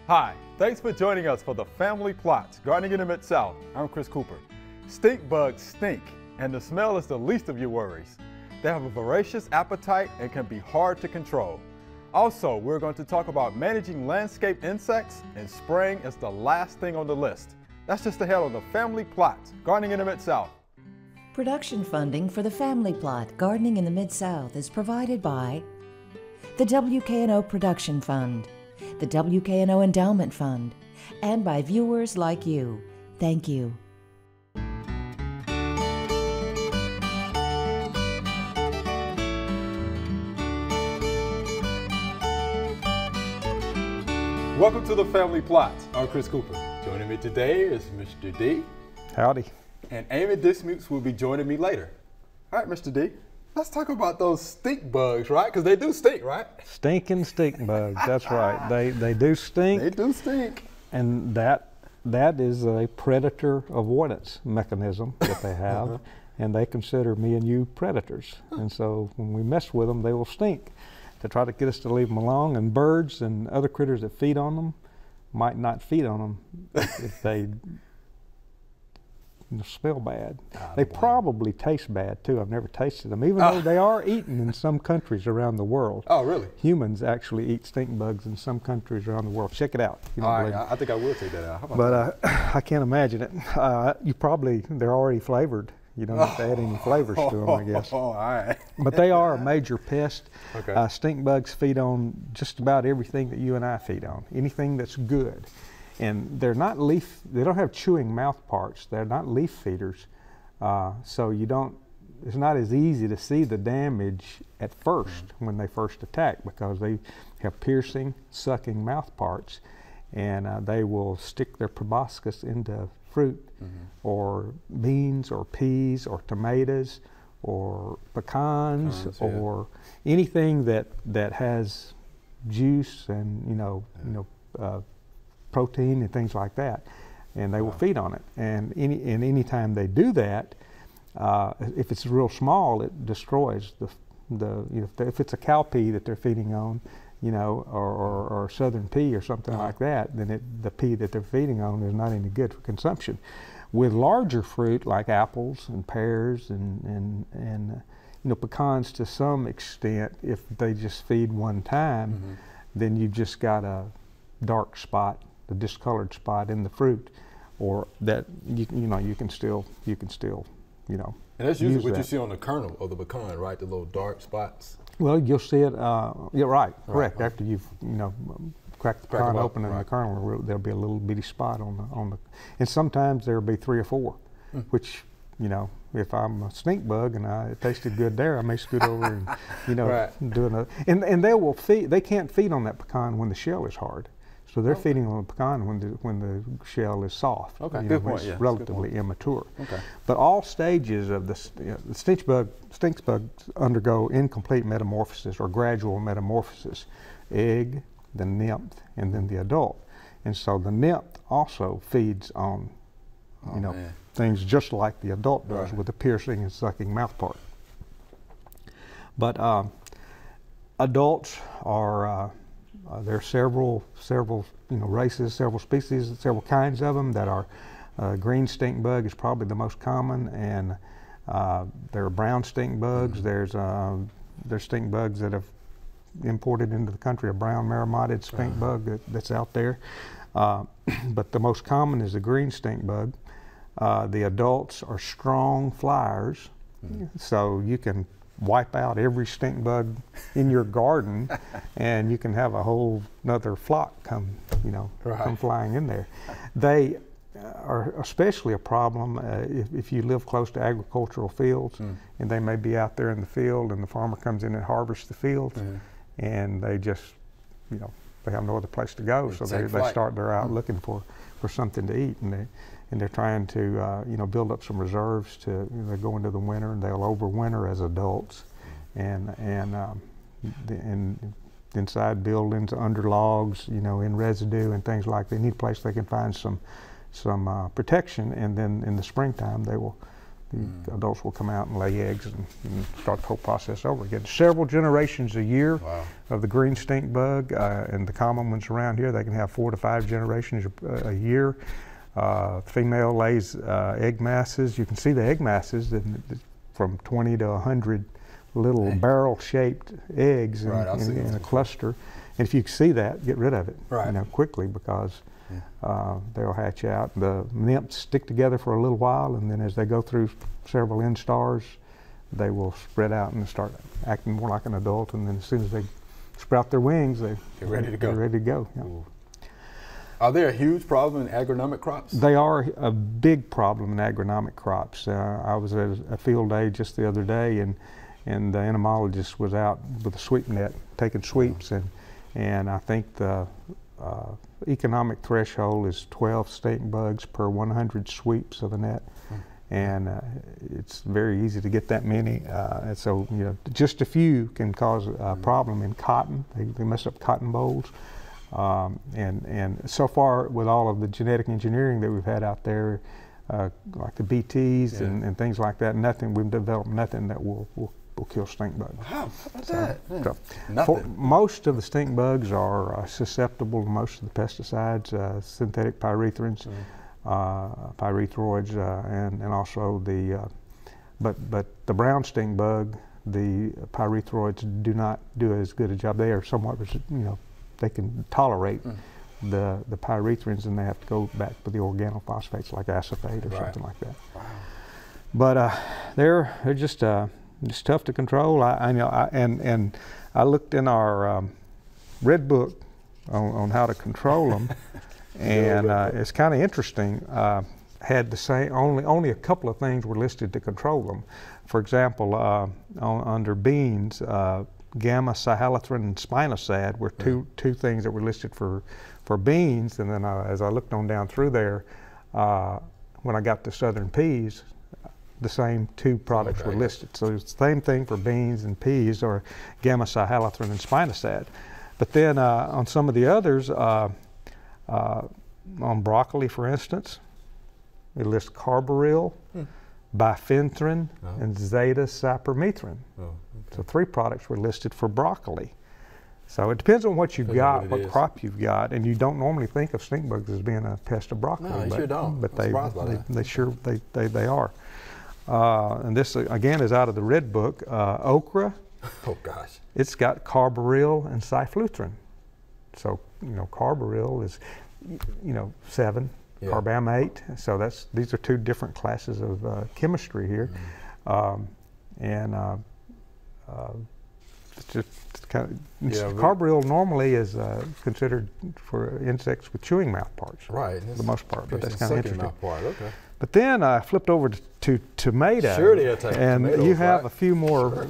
Hi, thanks for joining us for the Family Plot, Gardening in the Mid-South. I'm Chris Cooper. Stink bugs stink, and the smell is the least of your worries. They have a voracious appetite and can be hard to control. Also, we're going to talk about managing landscape insects, and spraying is the last thing on the list. That's just ahead on the Family Plot, Gardening in the Mid-South. Production funding for the Family Plot, Gardening in the Mid-South is provided by the WKNO Production Fund, the WKNO Endowment Fund, and by viewers like you. Thank you. Welcome to the Family Plot. I'm Chris Cooper. Joining me today is Mr. D. Howdy. And Amy Dismukes will be joining me later. All right, Mr. D, let's talk about those stink bugs, right? Because they do stink, right? Stinking stink bugs, that's right. They do stink. They do stink. And that is a predator avoidance mechanism that they have. And they consider me and you predators. And so when we mess with them, they will stink to try to get us to leave them alone. And birds and other critters that feed on them might not feed on them if they smell bad. They probably taste bad too. I've never tasted them, even though they are eaten in some countries around the world. Oh, really? Humans actually eat stink bugs in some countries around the world. Check it out. All right, I think I will take that out. How about that? I can't imagine it. They're already flavored. You don't have to add any flavors to them, I guess. All right. But they are a major pest. Okay. Stink bugs feed on just about everything that you and I feed on, anything that's good. And they don't have chewing mouth parts. They're not leaf feeders. So it's not as easy to see the damage at first when they first attack, because they have piercing, sucking mouth parts, and they will stick their proboscis into fruit or beans or peas or tomatoes or pecans or anything that has juice and protein and things like that, and they will feed on it. And any time they do that, if it's real small, it destroys if it's a cowpea that they're feeding on, or southern pea or something like that, then the pea that they're feeding on is not any good for consumption. With larger fruit like apples and pears and pecans, to some extent, if they just feed one time, then you've just got a dark spot, the discolored spot in the fruit, or that you can still And that's usually what you see on the kernel of the pecan, right? The little dark spots. Well, you'll see it. Yeah, right. Correct. After you've cracked the pecan open in the kernel, there'll be a little bitty spot on the. And sometimes there'll be 3 or 4, which if I'm a stink bug and it tasted good there, I may scoot over and do another. And they will feed. They can't feed on that pecan when the shell is hard. So they're feeding on the pecan when the shell is soft, when it's relatively immature. Okay. But all stages of the stink bugs undergo incomplete metamorphosis or gradual metamorphosis: egg, the nymph, and then the adult. And so the nymph also feeds on, things just like the adult does, with a piercing and sucking mouth part. But adults are. There are several races, several species, several kinds of them that are. Green stink bug is probably the most common, and there are brown stink bugs. There's stink bugs that have imported into the country, a brown marmoted stink bug that's out there. But the most common is the green stink bug. The adults are strong flyers, so you can wipe out every stink bug in your garden, and you can have a whole another flock come flying in there. They are especially a problem if you live close to agricultural fields, and they may be out there in the field, and the farmer comes in and harvests the fields, and they just, they have no other place to go, so they're out looking for something to eat, and they're trying to build up some reserves they go into the winter, and they'll overwinter as adults, and inside buildings, under logs, in residue and things like that. They need a place they can find some protection, and then in the springtime they will The adults will come out and lay eggs and start the whole process over again. Several generations a year of the green stink bug, and the common ones around here, they can have 4 to 5 generations a year. Female lays egg masses. You can see the egg masses from 20 to 100 little barrel-shaped eggs in a cluster. And if you see that, get rid of it quickly, because they'll hatch out. The nymphs stick together for a little while, and then as they go through several instars, they will spread out and start acting more like an adult. And then as soon as they sprout their wings, they're ready to go. They're ready to go. Yeah. Are they a huge problem in agronomic crops? They are a big problem in agronomic crops. I was at a field day just the other day, and the entomologist was out with a sweep net taking sweeps, and I think the economic threshold is 12 stink bugs per 100 sweeps of the net, and it's very easy to get that many. And so, just a few can cause a problem in cotton. They mess up cotton bolls. And so far, with all of the genetic engineering that we've had out there, like the BTs and things like that, we've developed nothing that will kill stink bugs. Wow, how about that? So Nothing. Most of the stink bugs are susceptible to most of the pesticides, synthetic pyrethrins, pyrethroids, and also but the brown stink bug, the pyrethroids do not do as good a job. They are somewhat, they can tolerate the pyrethrins, and they have to go back with the organophosphates like acephate or something like that. Wow. But they're just it's tough to control. And I looked in our red book on how to control them, and it's kind of interesting. Had the same only a couple of things were listed to control them. For example, under beans, gamma cyhalothrin and spinosad were two things that were listed for beans. And then as I looked on down through there, when I got to southern peas, the same 2 products were listed. So it's the same thing for beans and peas, or gamma cyhalothrin and spinosad. But then on some of the others, on broccoli, for instance, they list carbaryl, bifenthrin, and zeta-cypermethrin. So 3 products were listed for broccoli. So it depends on what you've got, what crop you've got, and you don't normally think of stink bugs as being a pest of broccoli. No, you sure don't. But they are. And this again is out of the red book. Okra. Oh gosh. It's got carbaryl and cyfluthrin. So carbaryl is 7, carbam 8. So these are 2 different classes of chemistry here, it's just kind of carbaryl normally is considered for insects with chewing mouth parts, for the most part. But that's kind of interesting. Okay. But then I flipped over to tomatoes, and you have a few more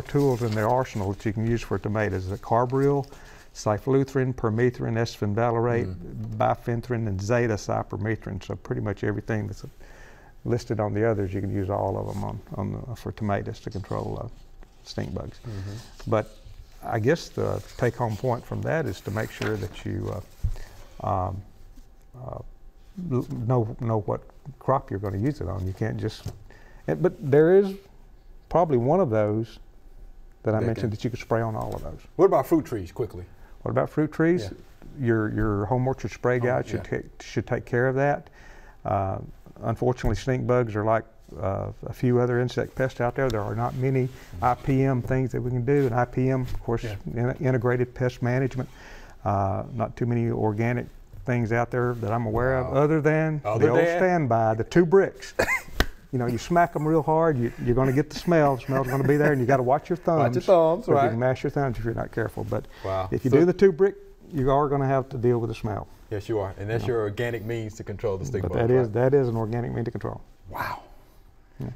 tools in the arsenal that you can use for tomatoes: the carbaryl, cyfluthrin, permethrin, esfenvalerate, bifenthrin, and zeta-cypermethrin. So pretty much everything that's listed on the others, you can use all of them for tomatoes to control stink bugs. But I guess the take-home point from that is to make sure that you know what crop you're going to use it on. You can't just. But there is probably one of those that I mentioned that you could spray on all of those. What about fruit trees? Quickly. What about fruit trees? Your home orchard spray guide should take care of that. Unfortunately, stink bugs are like a few other insect pests out there. There are not many IPM things that we can do. And IPM, of course, integrated pest management. Not too many organic things out there that I'm aware of, other than the old standby, the 2 bricks. You smack them real hard, you're going to get the smell. The smell's going to be there, and you got to watch your thumbs. Watch your thumbs, right? You can mash your thumbs if you're not careful. But if you do the 2 brick, you are going to have to deal with the smell. Yes, you are, and that's your organic means to control the stink bug. That is an organic mean to control. Wow. All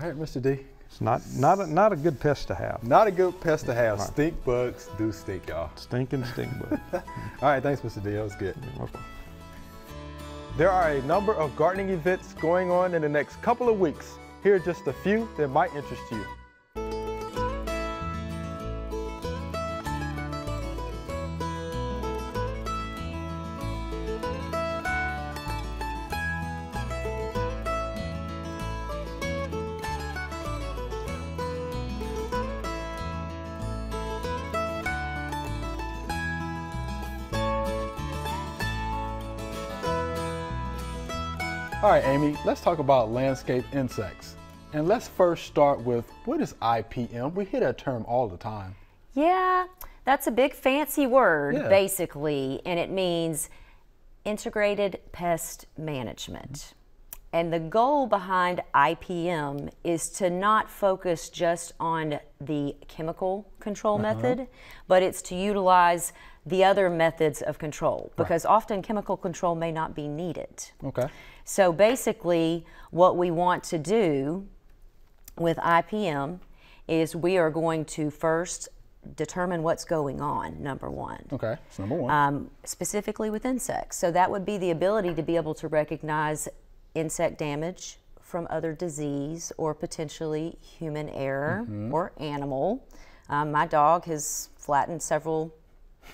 right, Mr. D. It's not a good pest to have. Not a good pest to have. Right. Stink bugs do stink, y'all. Stinking stink bugs. All right, thanks, Mr. D. That was good. You're welcome. There are a number of gardening events going on in the next couple of weeks. Here are just a few that might interest you. All right, Amy, let's talk about landscape insects. And let's first start with, what is IPM? We hear that term all the time. Yeah, that's a big fancy word, Yeah. basically, and it means integrated pest management. And the goal behind IPM is to not focus just on the chemical control method, but it's to utilize the other methods of control, because often chemical control may not be needed. Okay. So basically, what we want to do with IPM is we are going to first determine what's going on, number one. Okay, that's number one. Specifically with insects. So that would be the ability to be able to recognize insect damage from other disease or potentially human error or animal. My dog has flattened several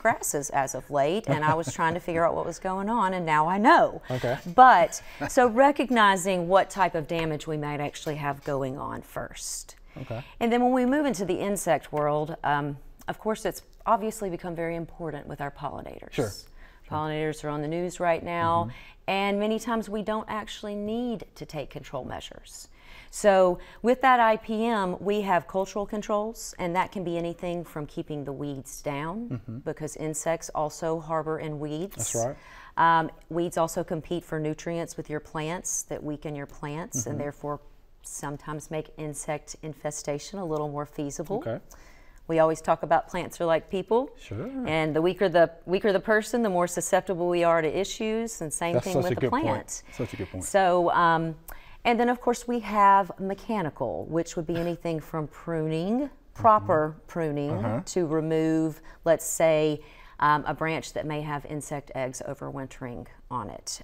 grasses as of late, and I was trying to figure out what was going on, and now I know. Okay. But so recognizing what type of damage we might actually have going on first. Okay. And then when we move into the insect world, of course, it's obviously become very important with our pollinators. Sure. Pollinators are on the news right now, and many times we don't actually need to take control measures. So with that IPM, we have cultural controls, and that can be anything from keeping the weeds down, because insects also harbor in weeds. That's right. Weeds also compete for nutrients with your plants that weaken your plants, and therefore sometimes make insect infestation a little more feasible. Okay. We always talk about plants are like people. Sure. And the weaker the person, the more susceptible we are to issues, and same That's thing such with a the good plant. point. Such a good point. So, and then of course we have mechanical, which would be anything from pruning, proper pruning, to remove, let's say, a branch that may have insect eggs overwintering on it.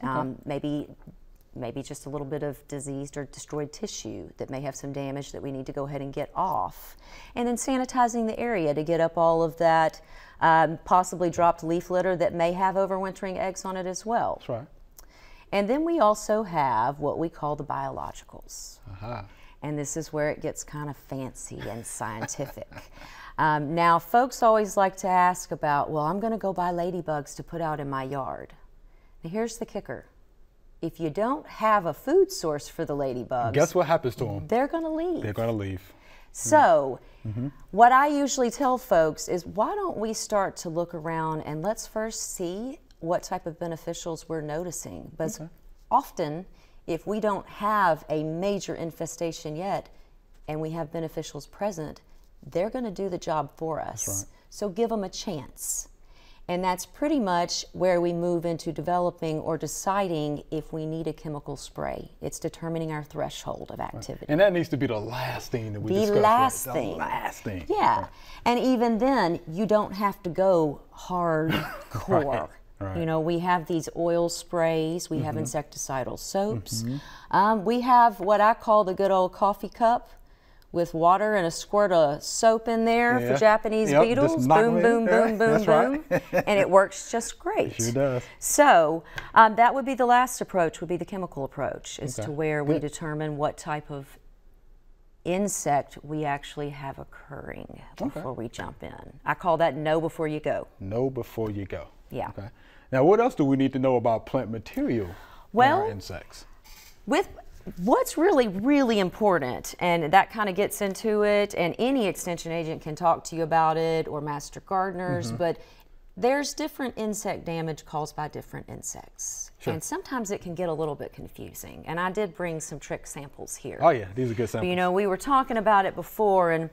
Maybe just a little bit of diseased or destroyed tissue that may have some damage that we need to go ahead and get off. And then sanitizing the area to get up all of that possibly dropped leaf litter that may have overwintering eggs on it as well. That's right. And then we also have what we call the biologicals. And this is where it gets kind of fancy and scientific. Now, folks always like to ask about, well, I'm going to go buy ladybugs to put out in my yard. Now, here's the kicker. If you don't have a food source for the ladybugs, Guess what happens to them? they're going to leave. They're going to leave. So, what I usually tell folks is, why don't we start to look around and let's first see what type of beneficials we're noticing. But often, if we don't have a major infestation yet and we have beneficials present, they're going to do the job for us. That's right. So give them a chance. And that's pretty much where we move into developing or deciding if we need a chemical spray. It's determining our threshold of activity. And that needs to be the last thing that we The discuss. last right? thing. The last thing. Yeah. And even then, you don't have to go hardcore. Right. You know, we have these oil sprays, we have insecticidal soaps. We have what I call the good old coffee cup with water and a squirt of soap in there for Japanese Yep, beetles. just knock Boom, them in. boom, boom, boom, That's boom. right. And it works just great. It sure does. So that would be the last approach, would be the chemical approach, as to where we Good. determine what type of insect we actually have occurring before we jump in. I call that know before you go. Know before you go. Yeah. Okay. Now, what else do we need to know about plant material in our insects? With what's really, really important, and that kind of gets into it, and any extension agent can talk to you about it, or master gardeners, but there's different insect damage caused by different insects. Sure. And sometimes it can get a little bit confusing. And I did bring some trick samples here. Oh yeah, these are good But, samples. you know, we were talking about it before, and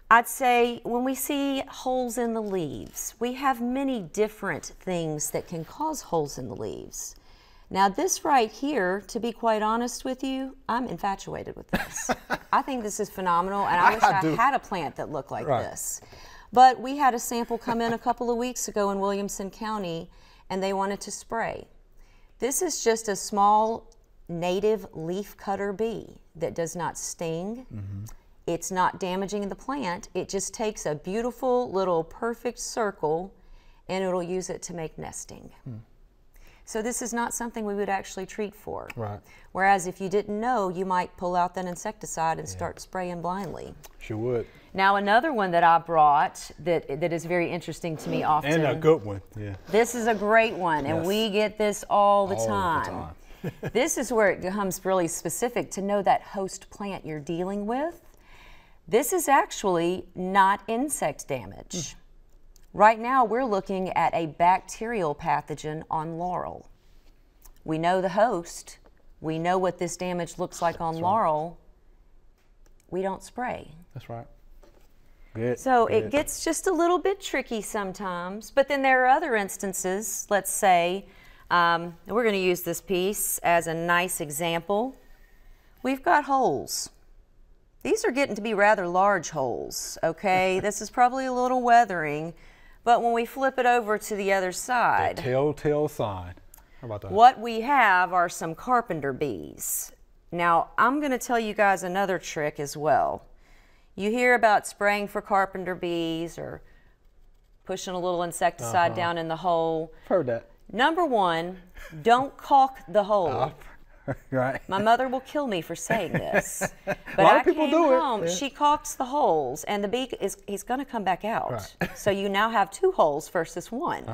I'd say when we see holes in the leaves, we have many different things that can cause holes in the leaves. Now this right here, to be quite honest with you, I'm infatuated with this. I think this is phenomenal, and I wish I had a plant that looked like this. But we had a sample come in a couple of weeks ago in Williamson County, and they wanted to spray. This is just a small native leaf cutter bee that does not sting. It's not damaging the plant. It just takes a beautiful little perfect circle, and it'll use it to make nesting. So this is not something we would actually treat for. Right. Whereas if you didn't know, you might pull out that insecticide and start spraying blindly. Sure would. Now another one that I brought that is very interesting to me often. And a good one. Yeah. This is a great one, and Yes. we get this all the All the time. time. This is where it becomes really specific to know that host plant you're dealing with. This is actually not insect damage. Right now, we're looking at a bacterial pathogen on laurel. We know the host. We know what this damage looks like on laurel. We don't spray. That's right. Good. So Good. it gets just a little bit tricky sometimes, but then there are other instances. Let's say, we're going to use this piece as a nice example. We've got holes. These are getting to be rather large holes, okay? This is probably a little weathering, but when we flip it over to the other side, The telltale sign. How about that? what we have are some carpenter bees. Now, I'm going to tell you guys another trick as well. You hear about spraying for carpenter bees or pushing a little insecticide down in the hole. Heard that. Number one, don't caulk the hole. Right. My mother will kill me for saying this. But A lot I of people came do it, home, yeah. she caulks the holes, and the bee he's going to come back out. Right. So you now have 2 holes versus 1.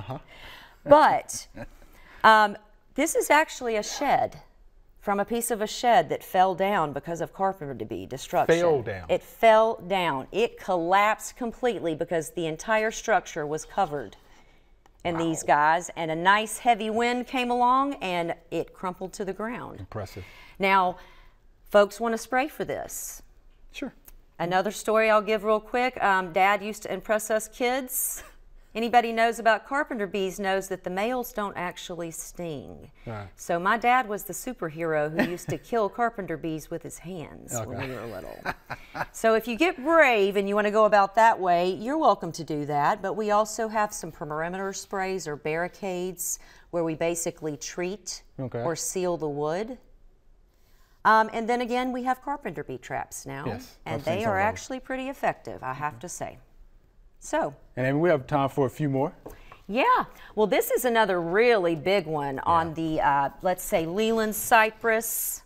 But this is actually a shed from a piece of a shed that fell down because of carpenter bee destruction. Fell down. It fell down. It collapsed completely because the entire structure was covered in these guys, and a nice heavy wind came along and it crumpled to the ground. Impressive. Now, folks want to spray for this. Sure. Another story I'll give real quick. Dad used to impress us kids. Anybody knows about carpenter bees knows that the males don't actually sting. Right. So my dad was the superhero who used to kill carpenter bees with his hands when we were little. So if you get brave and you want to go about that way, you're welcome to do that. But we also have some perimeter sprays or barricades where we basically treat or seal the wood. And then again, we have carpenter bee traps now. Yes, and I've seen they some are of those. actually pretty effective, I have to say. So. And then we have time for a few more. Yeah, well, this is another really big one on the, let's say, Leland cypress,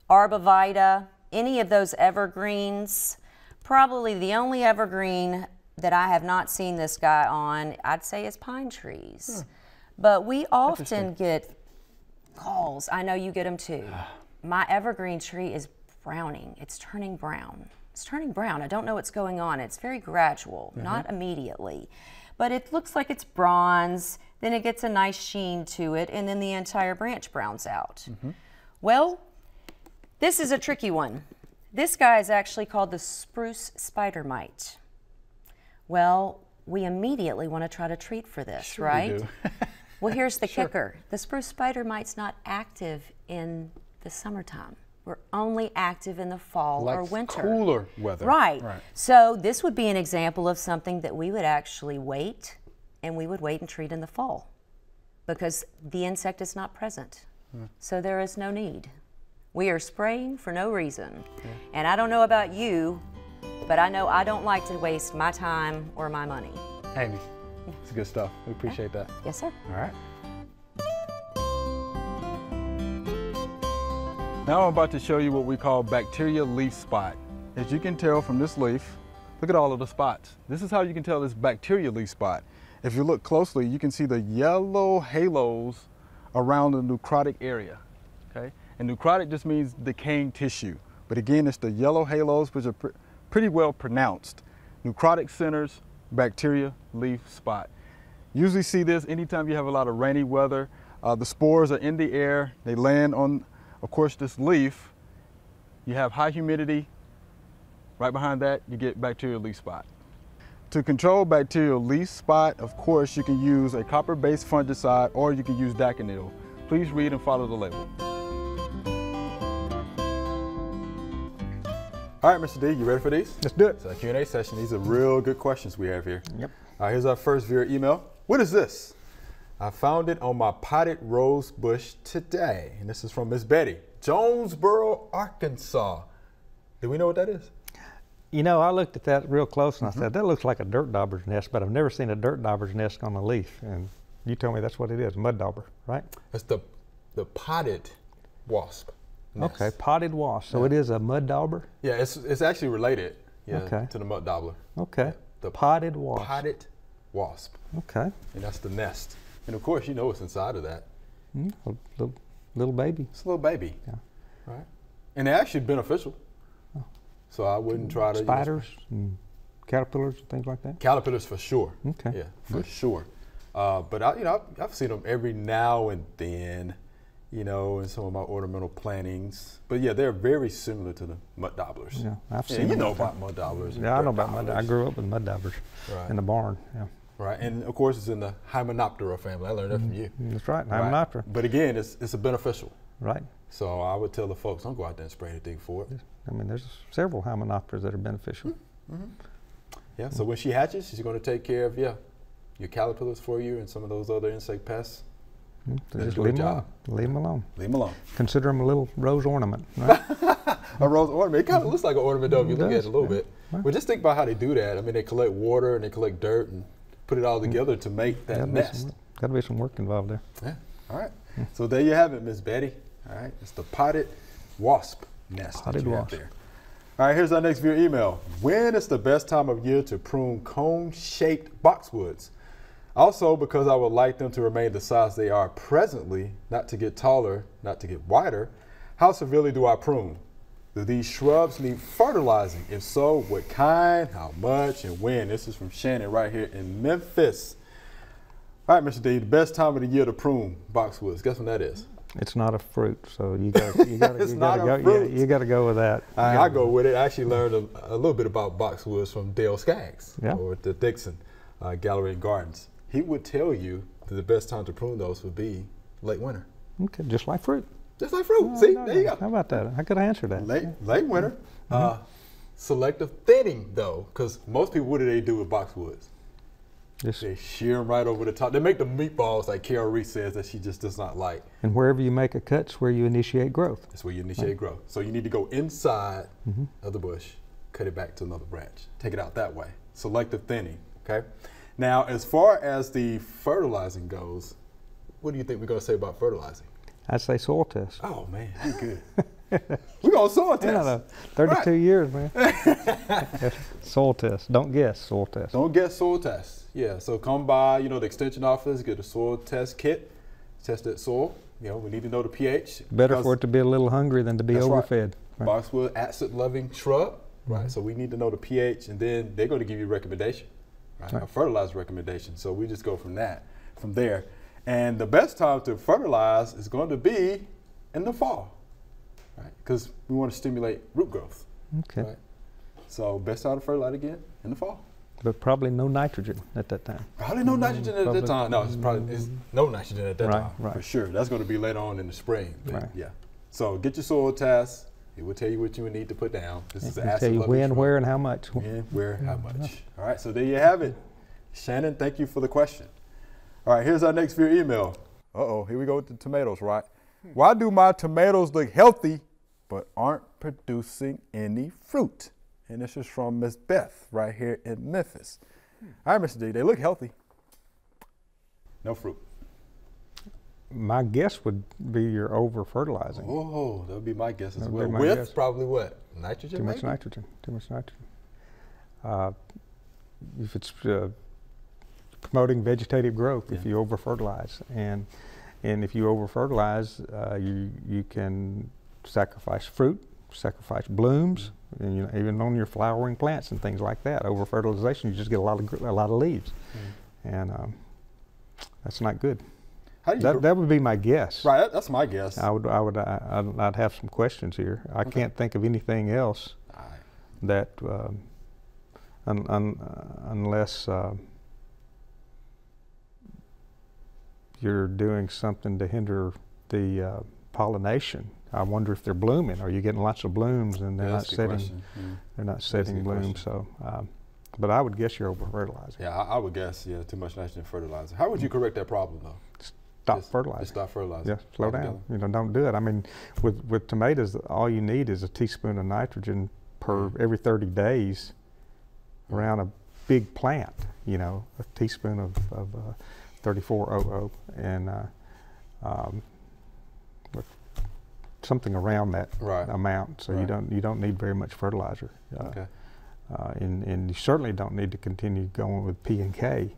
arbovita, any of those evergreens. Probably the only evergreen that I have not seen this guy on, I'd say, is pine trees. But we often get calls. I know you get them too. My evergreen tree is browning. It's turning brown. It's turning brown. I don't know what's going on. It's very gradual, not immediately. But it looks like it's bronze, then it gets a nice sheen to it, and then the entire branch browns out. Well, this is a tricky one. This guy is actually called the spruce spider mite. Well, we immediately want to try to treat for this, right? We do. Well, here's the kicker. The spruce spider mite's not active in the summertime. We're only active in the fall or winter. Cooler weather. Right. So this would be an example of something that we would actually wait, and we would wait and treat in the fall because the insect is not present. So there is no need. We are spraying for no reason. And I don't know about you, but I know I don't like to waste my time or my money. Amy, it's good stuff. We appreciate that. Yes, sir. All right. Now I'm about to show you what we call bacteria leaf spot. As you can tell from this leaf, look at all of the spots. This is how you can tell it's bacteria leaf spot. If you look closely, you can see the yellow halos around the necrotic area, okay? And necrotic just means decaying tissue. But again, it's the yellow halos, which are pretty well pronounced. Necrotic centers, bacteria leaf spot. Usually see this anytime you have a lot of rainy weather. The spores are in the air, they land on, of course, this leaf. You have high humidity. Right behind that, you get bacterial leaf spot. To control bacterial leaf spot, of course, you can use a copper-based fungicide or you can use Daconil. Please read and follow the label. All right, Mr. D, you ready for these? Let's do it. It's a Q&A session. These are real good questions we have here. Yep. All right, here's our first viewer email. What is this? I found it on my potted rose bush today. And this is from Miss Betty, Jonesboro, Arkansas. Do we know what that is? You know, I looked at that real close and I said, that looks like a dirt dauber's nest, but I've never seen a dirt dauber's nest on a leaf. And you told me that's what it is, mud dauber, right? It's the potted wasp nest. Okay, potted wasp. So it is a mud dauber? Yeah, it's actually related Okay. to the mud daubler. Okay. The potted wasp. Potted wasp. Okay. And that's the nest. And of course, you know what's inside of that. A little little baby. It's a little baby. Yeah. Right. And they're actually beneficial. Oh. So I wouldn't try to Spiders and caterpillars and things like that. Caterpillars for sure. Okay. Yeah, for sure. But I've seen them every now and then, in some of my ornamental plantings. But yeah, they're very similar to the mud dobblers. Yeah, I've seen you them. know about mud dobblers. and Yeah, I know dirt about mud. I grew up with mud daubers Right. in the barn. Yeah, Right, and of course it's in the Hymenoptera family. I learned that from you. that's right. Right. Hymenoptera. But again, it's a beneficial. Right. So I would tell the folks, don't go out there and spray anything for it. I mean, there's several Hymenopteras that are beneficial. Yeah, so when she hatches, she's going to take care of, your caterpillars for you and some of those other insect pests. So That'll just do leave the them alone. job. Leave them alone. Leave them alone. Consider them a little rose ornament. Right? A rose ornament. It kind of looks like an ornament, though, if you It look at it does, a little yeah. bit. Right. But just think about how they do that. I mean, they collect water and they collect dirt and put it all together to make that nest. Got to be some work involved there. Yeah. All right. So there you have it, Miss Betty. All right. It's the potted wasp nest Potted that you wasp. have there. All right. Here's our next viewer email. When is the best time of year to prune cone-shaped boxwoods? Also, because I would like them to remain the size they are presently, not to get taller, not to get wider, how severely do I prune? Do these shrubs need fertilizing? If so, what kind, how much, and when? This is from Shannon right here in Memphis. All right, Mr. D, the best time of the year to prune boxwoods. Guess when that is? It's not a fruit, so you got to It's not a fruit. you got to go with that. I go with it. I actually learned a little bit about boxwoods from Dale Skaggs over at the Dixon Gallery and Gardens. He would tell you that the best time to prune those would be late winter. Okay, just like fruit. Just like fruit. See, there you go. How about that? I could answer that. Late winter. Selective thinning, though, because most people, what do they do with boxwoods? Just, They shear them right over the top. They make the meatballs like Carol Reese says that she just does not like. and wherever you make a cut's where you initiate growth. That's where you initiate growth. So you need to go inside of the bush, cut it back to another branch, take it out that way. Selective thinning, okay? Now, as far as the fertilizing goes, what do you think we're going to say about fertilizing? I'd say soil test. Oh, man, you're good. We're going to soil test. I know, 32 years, man. Soil test. Don't guess, soil test. Don't get soil tests. Yeah, so come by, the extension office, get a soil test kit, test that soil. We need to know the pH. Better for it to be a little hungry than to be That's right. overfed. Right. Boxwood, acid-loving shrub, right? So we need to know the pH, and then they're going to give you a recommendation, right? A fertilizer recommendation. So we just go from there. And the best time to fertilize is going to be in the fall, right? Because we want to stimulate root growth. Okay. Right? So best time to fertilize again in the fall. But probably no nitrogen at that time. Probably no nitrogen at that time. No, it's no nitrogen at that time right. for sure. That's going to be later on in the spring. But Right. Yeah. So get your soil test. It will tell you what you would need to put down. This is an It'll tell you acid-loving when, shrub. where, and how much. When, where, how much. All right, so there you have it. Shannon, thank you for the question. All right, here's our next viewer email. Uh-oh, here we go with the tomatoes, right? Why do my tomatoes look healthy but aren't producing any fruit? And this is from Miss Beth right here in Memphis. All right, Mr. D, they look healthy. No fruit. My guess would be you're over fertilizing. Oh, that would be my guess as That would well. be my With guess. probably what? Nitrogen? Too much maybe? nitrogen. Too much nitrogen. If it's promoting vegetative growth, if you over fertilize, and if you over fertilize, you can sacrifice fruit, sacrifice blooms, and even on your flowering plants and things like that. Over fertilization, you just get a lot of leaves, and that's not good. How do you That would be my guess. Right, that's my guess. I'd have some questions here. I can't think of anything else All right. that unless you're doing something to hinder the pollination. I wonder if they're blooming. Are you getting lots of blooms and they're Yeah, not that's a good setting? question. Yeah. They're not a setting good blooms. So, but I would guess you're over fertilizing. Yeah, I would guess, too much nitrogen fertilizer. How would you correct that problem, though? Stop Just fertilizing. stop fertilizing. Yeah, slow down. Don't do it. I mean, with tomatoes, all you need is a teaspoon of nitrogen per every 30 days around a big plant. A teaspoon of 3400 and with something around that amount. So you don't need very much fertilizer. Okay. And you certainly don't need to continue going with P and K.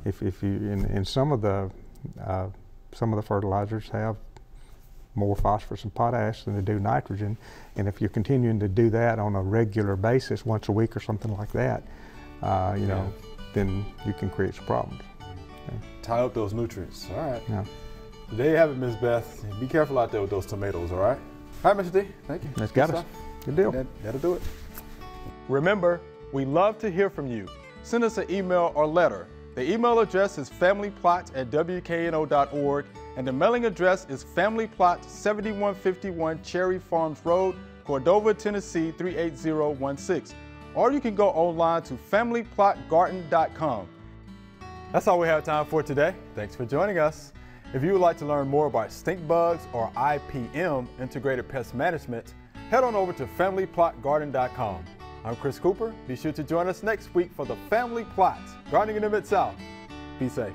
If you in some of the fertilizers have more phosphorus and potash than they do nitrogen. And if you're continuing to do that on a regular basis, once a week or something like that, you know, then you can create some problems. Yeah. Tie up those nutrients. All right. Yeah. There you have it, Ms. Beth. Be careful out there with those tomatoes, all right? All right, Mr. D, thank you. That's got us. Good deal. That'll do it. Remember, we love to hear from you. Send us an email or letter. The email address is familyplot@wkno.org, and the mailing address is Family Plot, 7151 Cherry Farms Road, Cordova, Tennessee 38016. Or you can go online to familyplotgarden.com. That's all we have time for today. Thanks for joining us. If you would like to learn more about stink bugs or IPM, Integrated Pest Management, head on over to familyplotgarden.com. I'm Chris Cooper. Be sure to join us next week for the Family Plot, Gardening in the Mid-South. Be safe.